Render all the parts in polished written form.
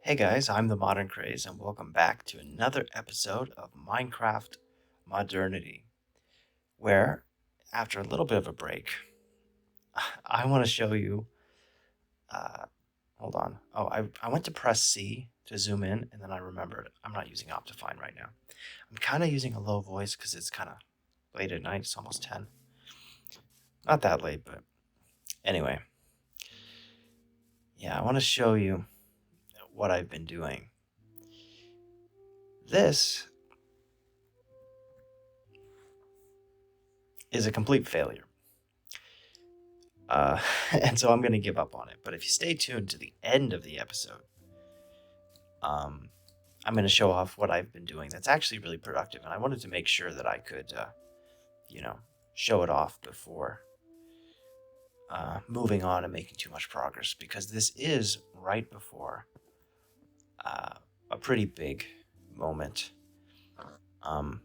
Hey guys, I'm the Modern Craze, and welcome back to another episode of Minecraft Modernity, where, after a little bit of a break, I want to show you. Uh, Hold on. Oh, I went to press C to zoom in, and then I remembered I'm not using Optifine right now. I'm kind of using a low voice because it's kind of late at night. It's almost 10. Not that late, but anyway. Yeah, I want to show you what I've been doing. This is a complete failure. Uh, and so I'm going to give up on it. But if you stay tuned to the end of the episode, um, I'm going to show off what I've been doing that's actually really productive. And I wanted to make sure that I could, you know, show it off before moving on and making too much progress, because this is right before uh, a pretty big moment, um,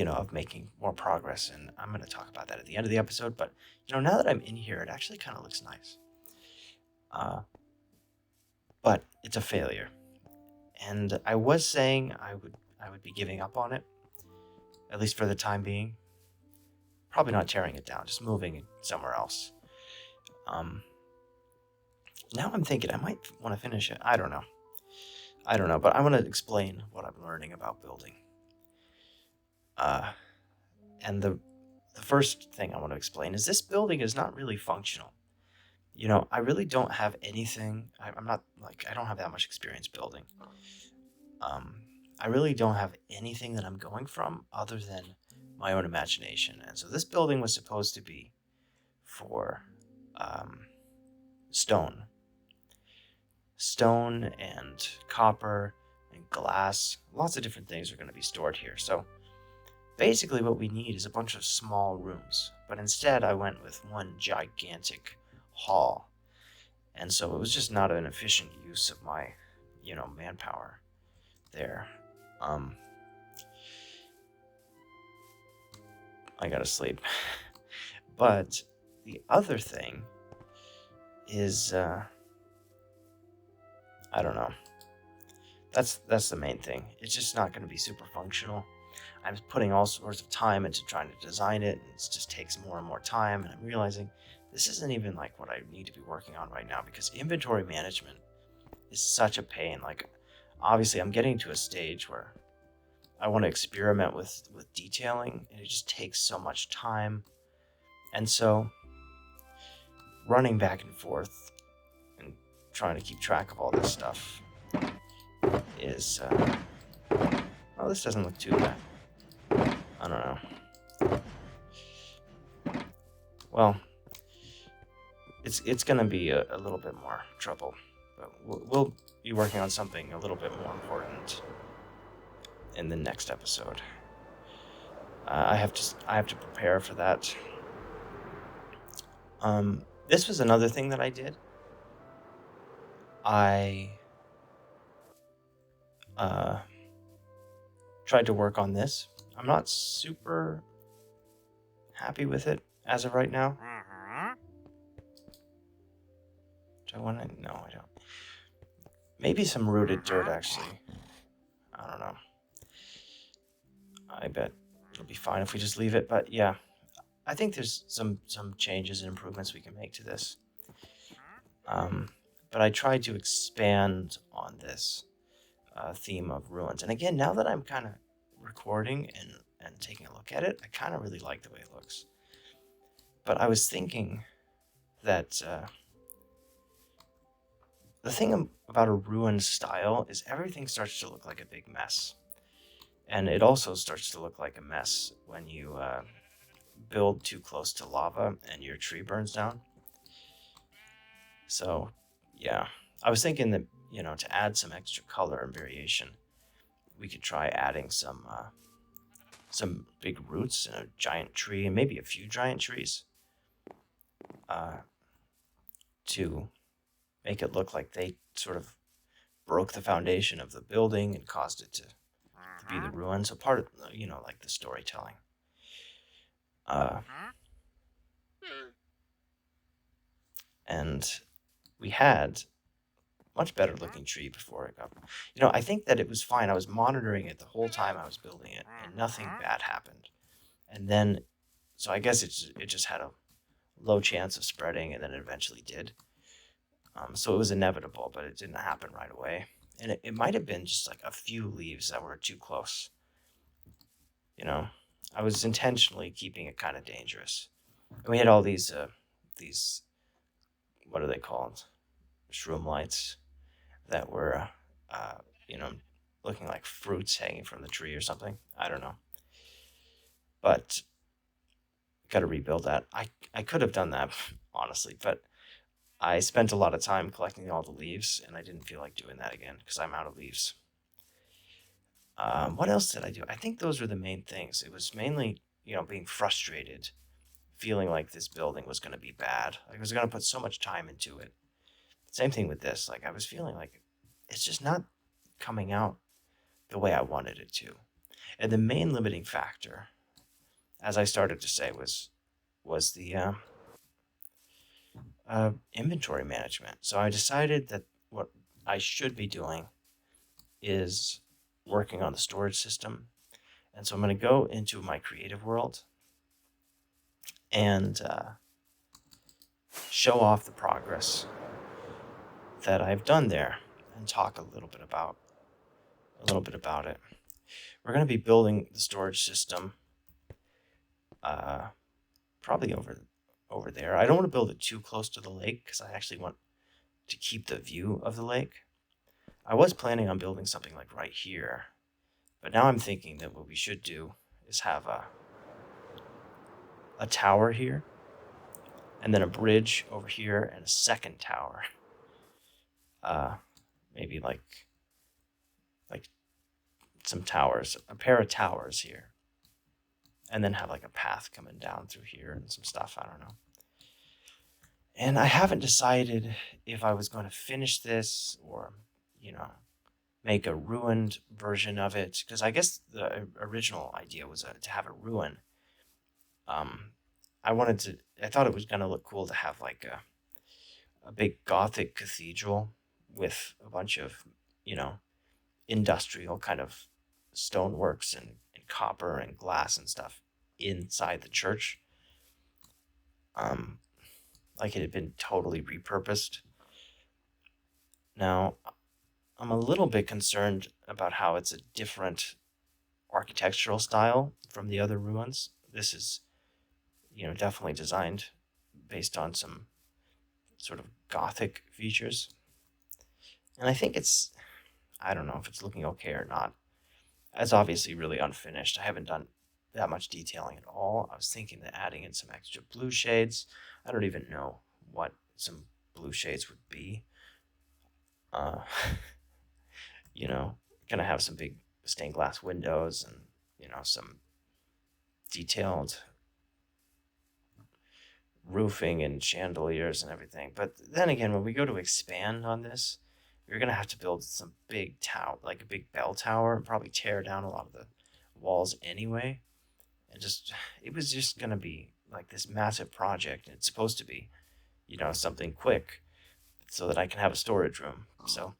of making more progress. And I'm going to talk about that at the end of the episode. But, now that I'm in here, it actually kind of looks nice. But it's a failure. And I was saying I would be giving up on it, at least for the time being. Probably not tearing it down, just moving it somewhere else. Um, Now I'm thinking I might want to finish it. I don't know. But I want to explain what I'm learning about building. And the first thing I want to explain is this building is not really functional. I really don't have anything. I'm not I don't have that much experience building. Um, I really don't have anything that I'm going from other than my own imagination. And so this building was supposed to be for um, stone. Stone and copper and glass. Lots of different things are going to be stored here. So basically what we need is a bunch of small rooms. But instead I went with one gigantic hall. And so it was just not an efficient use of my, manpower there. I gotta sleep. But the other thing is, I don't know. That's the main thing. It's just not going to be super functional. I'm putting all sorts of time into trying to design it, and it just takes more and more time. And I'm realizing this isn't even like what I need to be working on right now, because inventory management is such a pain. Obviously, I'm getting to a stage where I want to experiment with detailing, and it just takes so much time. And so running back and forth and trying to keep track of all this stuff is, well, this doesn't look too bad. I don't know. Well, it's gonna be a little bit more trouble, but we'll be working on something a little bit more important in the next episode. I have to prepare for that. This was another thing that I did. I tried to work on this. I'm not super happy with it as of right now. Do I want to? No, I don't. Maybe some rooted dirt, actually. I don't know. I bet it'll be fine if we just leave it. But yeah, I think there's some changes and improvements we can make to this. But I tried to expand on this theme of ruins. And again, now that I'm kind of recording and taking a look at it, I kind of really like the way it looks. But I was thinking that the thing about a ruined style is everything starts to look like a big mess. And it also starts to look like a mess when you build too close to lava and your tree burns down. So, yeah. I was thinking that, to add some extra color and variation, we could try adding some big roots and a giant tree, and maybe a few giant trees, to make it look like they sort of broke the foundation of the building and caused it to be the ruin. So part of, like the storytelling. And we had much better looking tree before it got. I think that it was fine. I was monitoring it the whole time I was building it, and nothing bad happened. And then, so I guess it just had a low chance of spreading, and then it eventually did. So it was inevitable, but it didn't happen right away. And it might have been just like a few leaves that were too close. You know, I was intentionally keeping it kind of dangerous. And we had all these what are they called? Shroom lights that were, you know, looking like fruits hanging from the tree or something. I don't know, but got to rebuild that. I could have done that honestly, but I spent a lot of time collecting all the leaves, and I didn't feel like doing that again because I'm out of leaves. What else did I do? I think those were the main things. It was mainly, being frustrated, feeling like this building was going to be bad. Like I was going to put so much time into it. Same thing with this. Like I was feeling like it's just not coming out the way I wanted it to. And the main limiting factor, as I started to say, was the inventory management. So I decided that what I should be doing is working on the storage system. And so I'm going to go into my creative world and show off the progress that I've done there and talk a little bit about it. We're going to be building the storage system uh, probably over there. I don't want to build it too close to the lake because I actually want to keep the view of the lake. I was planning on building something like right here, but now I'm thinking that what we should do is have a tower here, and then a bridge over here, and a second tower. Maybe like some towers, a pair of towers here, and then have like a path coming down through here and some stuff. I don't know. And I haven't decided if I was going to finish this or, make a ruined version of it, because I guess the original idea was to have a ruin. Um, I thought it was going to look cool to have like a big Gothic cathedral with a bunch of, you know, industrial kind of stoneworks and copper and glass and stuff inside the church. Um, like it had been totally repurposed. Now, I'm a little bit concerned about how it's a different architectural style from the other ruins. This is, definitely designed based on some sort of Gothic features. And I don't know if it's looking okay or not. It's obviously really unfinished. I haven't done that much detailing at all. I was thinking that adding in some extra blue shades. I don't even know what some blue shades would be. Uh, you know, gonna have some big stained glass windows and, some detailed roofing and chandeliers and everything. But then again, when we go to expand on this, you're gonna have to build some big tower, like a big bell tower, and probably tear down a lot of the walls anyway. And it was just gonna be like this massive project. And it's supposed to be, something quick, so that I can have a storage room. So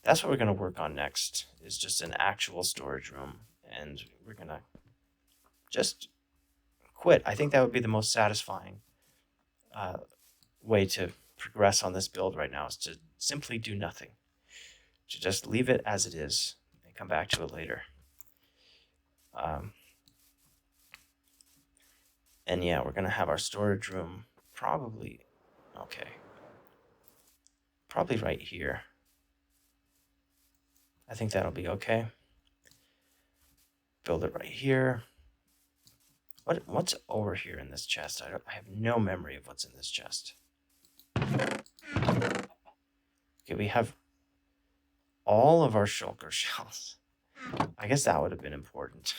that's what we're gonna work on next. Is just an actual storage room, and we're gonna just quit. I think that would be the most satisfying uh, way to progress on this build right now, is to simply do nothing, to just leave it as it is and come back to it later. Um, and yeah, we're gonna have our storage room probably right here. I think that'll be okay. Build it right here. What's over here in this chest? I have no memory of what's in this chest. Okay, we have all of our shulker shells. I guess that would have been important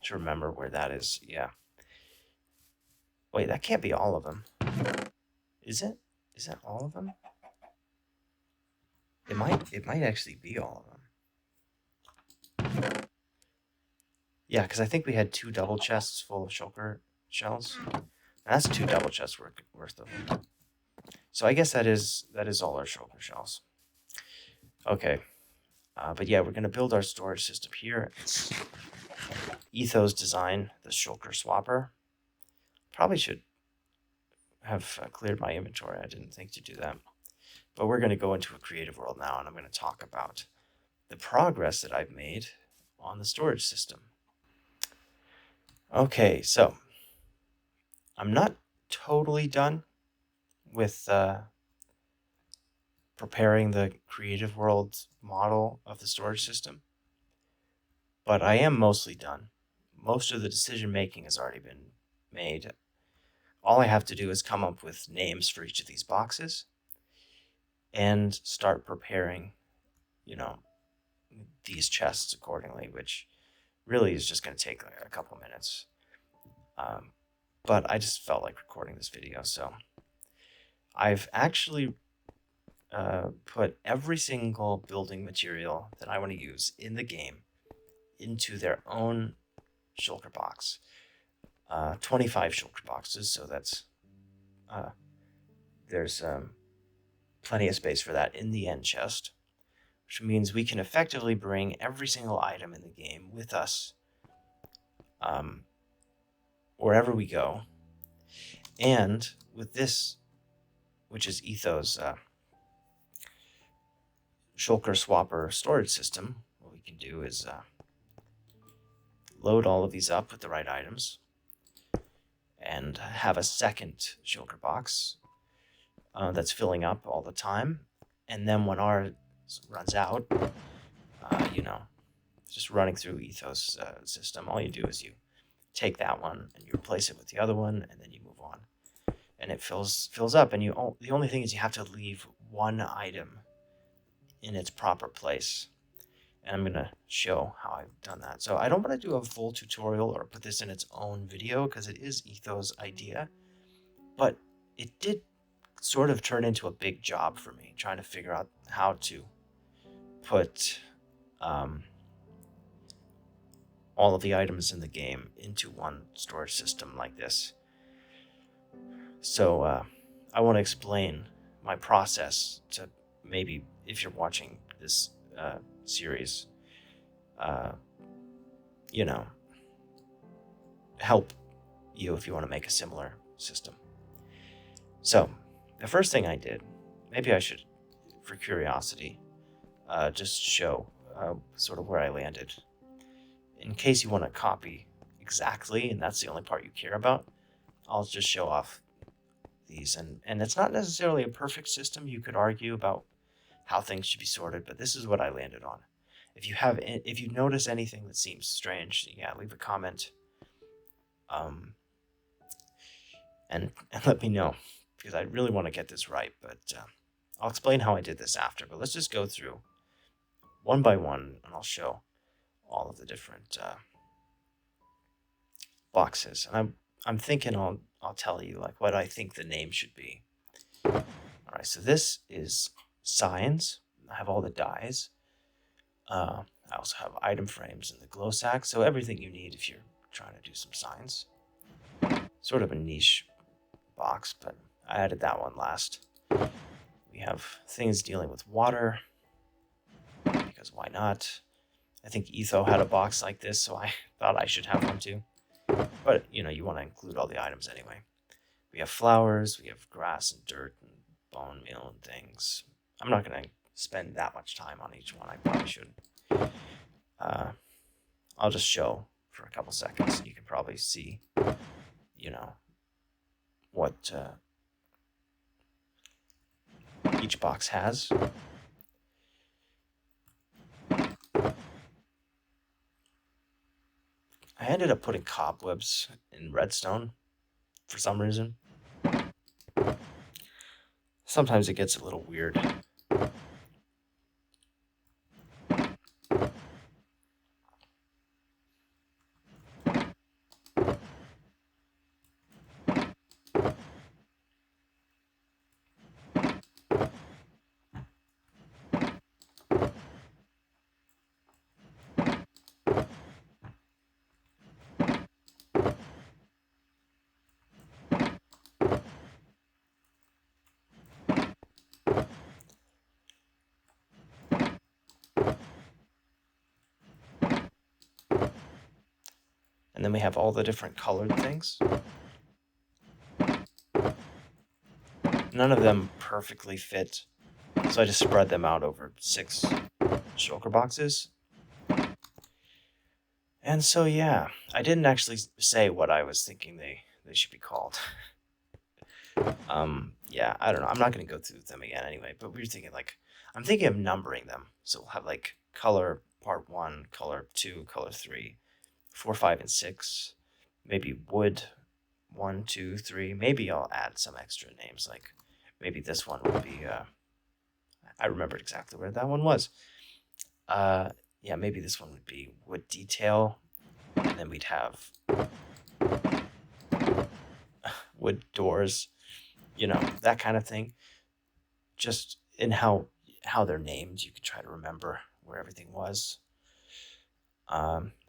to remember where that is. Yeah. Wait, that can't be all of them. Is it? Is that all of them? It might actually be all of them. Yeah, because I think we had 2 double chests full of shulker shells. And that's 2 double chests worth of them. So I guess that is all our shulker shells. Okay, but yeah, we're going to build our storage system here. It's Ethos design, the shulker swapper. Probably should have cleared my inventory. I didn't think to do that. But we're going to go into a creative world now, and I'm going to talk about the progress that I've made on the storage system. Okay, so I'm not totally done with preparing the creative world model of the storage system, but I am mostly done. Most of the decision making has already been made. All I have to do is come up with names for each of these boxes and start preparing, you know, these chests accordingly, which really is just going to take a couple minutes. But I just felt like recording this video, so I've actually put every single building material that I want to use in the game into their own shulker box. 25 shulker boxes, so that's there's plenty of space for that in the end chest, which means we can effectively bring every single item in the game with us wherever we go. And with this, which is Ethos shulker swapper storage system, what we can do is load all of these up with the right items and have a second shulker box that's filling up all the time. And then when ours runs out, just running through Ethos system, all you do is you take that one and you replace it with the other one, and then you move on, and it fills up. And the only thing is you have to leave one item in its proper place. And I'm gonna show how I've done that. So I don't want to do a full tutorial or put this in its own video because it is Ethos' idea, but it did sort of turn into a big job for me trying to figure out how to put all of the items in the game into one storage system like this. So I want to explain my process to maybe, if you're watching this series, help you if you want to make a similar system. So the first thing I did, maybe I should, for curiosity, just show sort of where I landed. In case you want to copy exactly, and that's the only part you care about, I'll just show off these. And it's not necessarily a perfect system. You could argue about how things should be sorted, but this is what I landed on. If you notice anything that seems strange, yeah, leave a comment. And let me know, because I really want to get this right, but I'll explain how I did this after. But let's just go through one by one, and I'll show all of the different boxes. And I'm thinking I'll tell you like what I think the name should be. All right, so this is signs. I have all the dies. I also have item frames and the glow sack. So everything you need if you're trying to do some signs. Sort of a niche box, but I added that one last. We have things dealing with water, because why not? I think Etho had a box like this, so I thought I should have one too. But, you want to include all the items anyway. We have flowers, we have grass and dirt and bone meal and things. I'm not going to spend that much time on each one. I probably shouldn't. I'll just show for a couple seconds, and you can probably see, what each box has. I ended up putting cobwebs in redstone for some reason. Sometimes it gets a little weird. And then we have all the different colored things. None of them perfectly fit, so I just spread them out over 6 shulker boxes. And so, yeah, I didn't actually say what I was thinking they should be called. Yeah, I don't know. I'm not going to go through them again anyway, but we were thinking, like, I'm thinking of numbering them. So we'll have, like, color part 1, color 2, color 3, 4, 5, and 6. Maybe wood 1, 2, 3. Maybe I'll add some extra names, like maybe this one would be, I remembered exactly where that one was. Yeah, maybe this one would be wood detail, and then we'd have wood doors, that kind of thing. Just in how they're named, you could try to remember where everything was.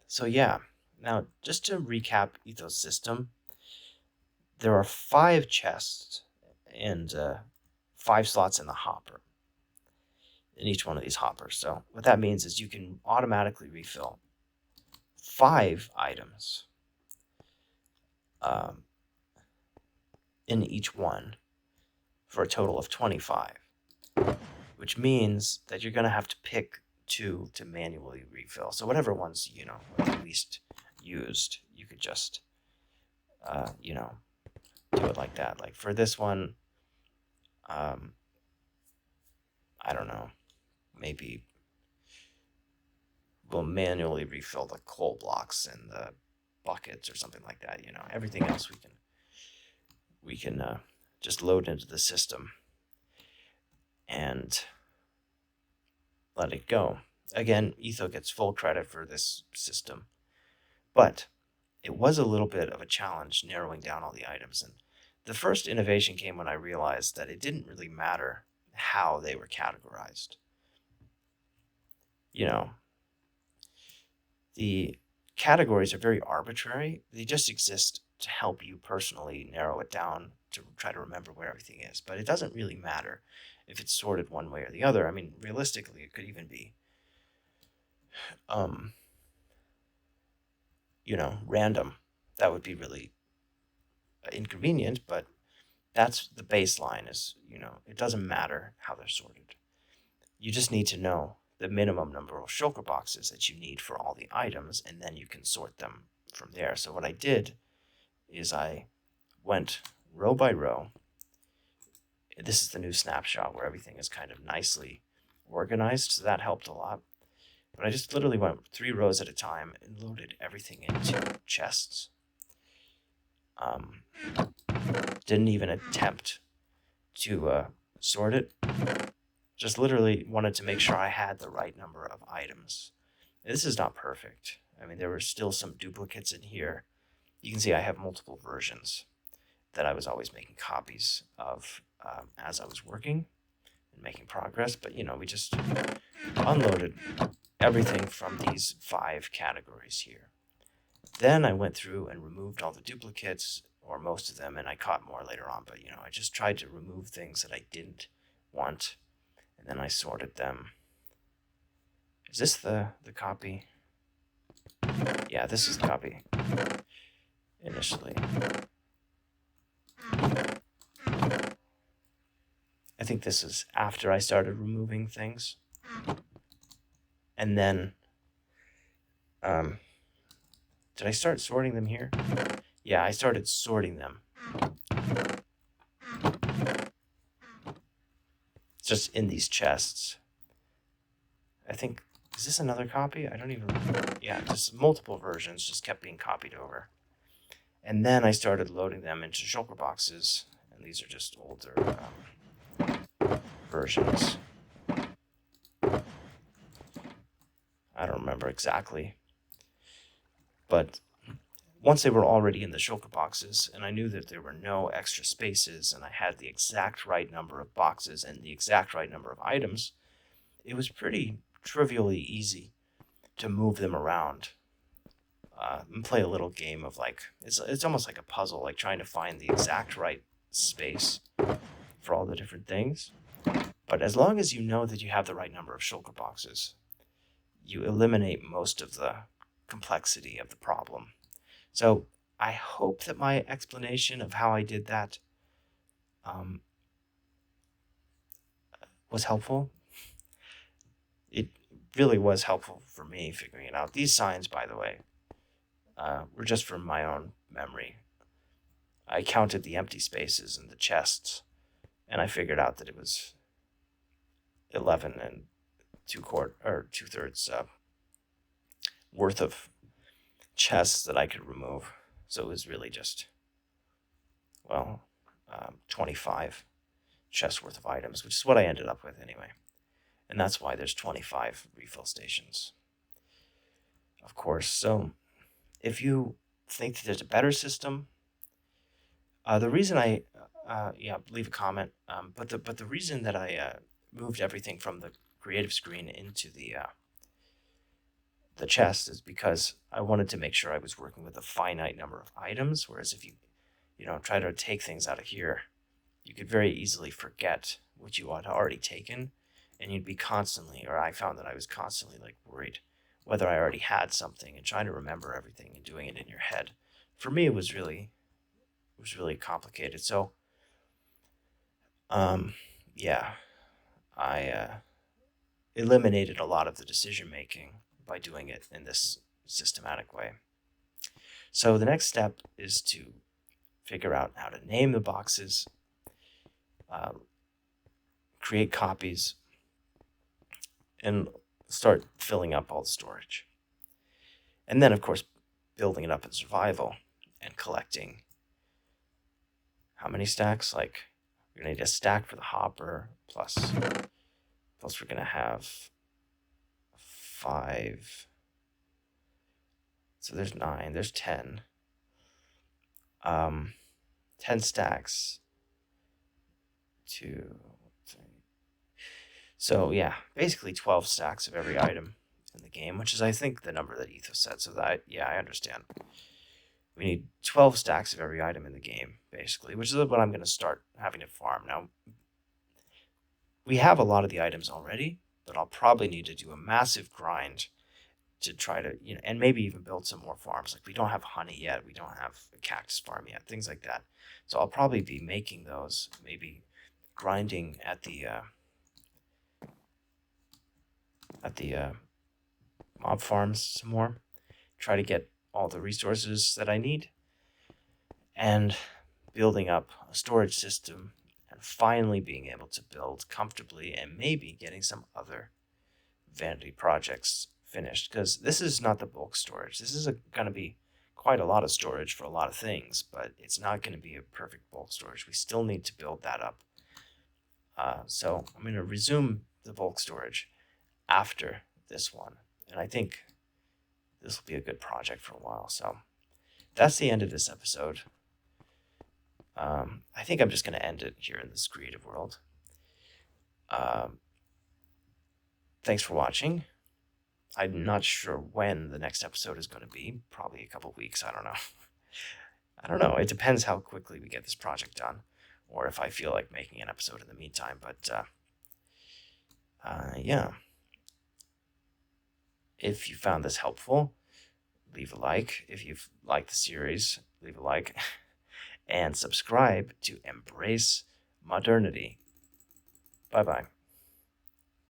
So yeah, now just to recap Ethos system, there are 5 chests and 5 slots in the hopper, in each one of these hoppers. So what that means is you can automatically refill 5 items in each one for a total of 25, which means that you're going to have to pick 2 to manually refill. So whatever ones, are the least used, you could just, do it like that. Like for this one, I don't know, maybe we'll manually refill the coal blocks and the buckets or something like that. Everything else we can just load into the system and let it go. Again, Etho gets full credit for this system, but it was a little bit of a challenge narrowing down all the items. And the first innovation came when I realized that it didn't really matter how they were categorized. The categories are very arbitrary. They just exist to help you personally narrow it down to try to remember where everything is. But it doesn't really matter if it's sorted one way or the other. I mean, realistically, it could even be, random. That would be really inconvenient, but that's the baseline is, it doesn't matter how they're sorted. You just need to know the minimum number of shulker boxes that you need for all the items, and then you can sort them from there. So what I did is I went row by row. This is the new snapshot where everything is kind of nicely organized, so that helped a lot. But I just literally went 3 rows at a time and loaded everything into chests. Didn't even attempt to sort it. Just literally wanted to make sure I had the right number of items. And this is not perfect. I mean, there were still some duplicates in here. You can see I have multiple versions that I was always making copies of as I was working and making progress. But, we just unloaded everything from these 5 categories here. Then I went through and removed all the duplicates, or most of them, and I caught more later on. But, I just tried to remove things that I didn't want. And then I sorted them. Is this the copy? Yeah, this is the copy. Initially. I think this is after I started removing things. And then, did I start sorting them here? Yeah, I started sorting them. Just in these chests. I think, is this another copy? I don't even, yeah, just multiple versions just kept being copied over. And then I started loading them into shulker boxes, and these are just older versions. I don't remember exactly. But once they were already in the shulker boxes, and I knew that there were no extra spaces, and I had the exact right number of boxes and the exact right number of items, it was pretty trivially easy to move them around and play a little game of it's almost like a puzzle, like trying to find the exact right space for all the different things. But as long as you know that you have the right number of shulker boxes, you eliminate most of the complexity of the problem. So I hope that my explanation of how I did that um, was helpful. It really was helpful for me figuring it out. These signs, by the way, were just from my own memory. I counted the empty spaces in the chests, and I figured out that it was 11 and 2/3 worth of chests that I could remove. So it was really just, well, 25 chests worth of items, which is what I ended up with anyway. And that's why there's 25 refill stations, of course. So if you think that there's a better system, the reason leave a comment. But the reason that I moved everything from the creative screen into the chest is because I wanted to make sure I was working with a finite number of items. Whereas if you try to take things out of here, you could very easily forget what you had already taken, and you'd be constantly, or I found that I was constantly like worried whether I already had something and trying to remember everything and doing it in your head. For me, it was really complicated. So, um, yeah, I eliminated a lot of the decision making by doing it in this systematic way. So the next step is to figure out how to name the boxes, uh, create copies, and start filling up all the storage. And then, of course, building it up in survival and collecting how many stacks? Like, we're going to need a stack for the hopper, plus we're going to have 5. So there's 9, there's 10. 10 stacks. 2, 3. So yeah, basically 12 stacks of every item in the game, which is, I think, the number that Ethos said. So that, yeah, I understand. We need 12 stacks of every item in the game, basically, which is what I'm going to start having to farm. Now, we have a lot of the items already, but I'll probably need to do a massive grind to try to, and maybe even build some more farms. Like, we don't have honey yet. We don't have a cactus farm yet, things like that. So I'll probably be making those, maybe grinding at the mob farms some more, try to get all the resources that I need, and building up a storage system, and finally being able to build comfortably, and maybe getting some other vanity projects finished, because this is not the bulk storage. This is going to be quite a lot of storage for a lot of things, but it's not going to be a perfect bulk storage. We still need to build that up. So I'm going to resume the bulk storage after this one, and I think this will be a good project for a while. So that's the end of this episode. I think I'm just going to end it here in this creative world. Thanks for watching. I'm not sure when the next episode is going to be. Probably a couple weeks. I don't know. I don't know. It depends how quickly we get this project done, or if I feel like making an episode in the meantime. But yeah. If you found this helpful, leave a like. If you've liked the series, leave a like. And subscribe to Embrace Modernity. Bye-bye.